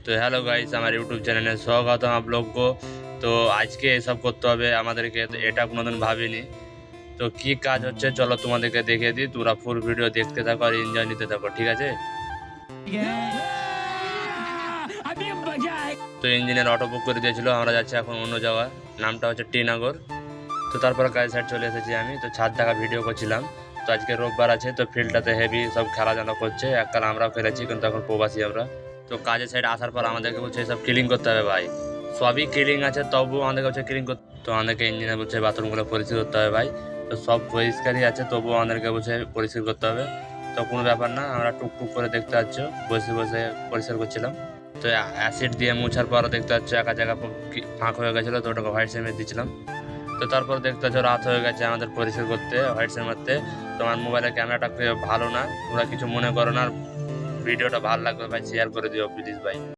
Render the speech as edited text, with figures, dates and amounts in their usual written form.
तो hello guys, हमारे YouTube channel में स्वागत है आप लोग को। তো আজকে এসব করতে হবে আমাদেরকে, তো এটা কোনোদিন ভাবিনি। তো কি কাজ হচ্ছে চলো তোমাদেরকে দেখিয়ে দিই, তোমরা ফুল ভিডিও দেখতে থাকো আর এনজয় নিতে থাকো, ঠিক আছে? তো ইঞ্জিনের অটো বুক করে দিয়েছিল, আমরা যাচ্ছি এখন অন্য জায়গা, নামটা হচ্ছে টিনগর। তো তারপর কাজ সাইড চলে এসেছি আমি, তো ছাদ দেখা ভিডিও করছিলাম। তো আজকে রোববার আছে, তো ফিল্ডটাতে হেভি সব খেলাধুলা করছে, এককাল আমরাও খেলেছি কিন্তু এখন প্রবাসী আমরা। তো কাজের সাইড আসার পর আমাদেরকে বলছে সব ক্লিন করতে হবে ভাই, সবই ক্লিন আছে তবুও আমাদেরকে বলছে ক্লিন করতে। তো আমাদেরকে ইঞ্জিনিয়ার বলছে বাথরুমগুলো পরিষ্কার করতে হবে ভাই। তো সব পরিষ্কারই আছে তবুও আমাদেরকে বলছে পরিষ্কার করতে হবে। তো কোনো ব্যাপার না, আমরা টুকটুক করে দেখতে পাচ্ছ বসে বসে পরিষ্কার করছিলাম। তো অ্যাসিড দিয়ে মুছার পরও দেখতে পাচ্ছ একা জায়গা ফাঁক হয়ে গেছিলো, তো ওটাকে হোয়াইট সিমেন্ট দিয়েছিলাম। তো তারপর দেখতে পাচ্ছ রাত হয়ে গেছে আমাদের পরিষ্কার করতে হোয়াইট সিমেন্ট মারতে। তোমার মোবাইলের ক্যামেরাটা ভালো না, তোমরা কিছু মনে করো না। ভিডিওটা ভালো লাগবে ভাই, শেয়ার করে দিও প্লিজ ভাই।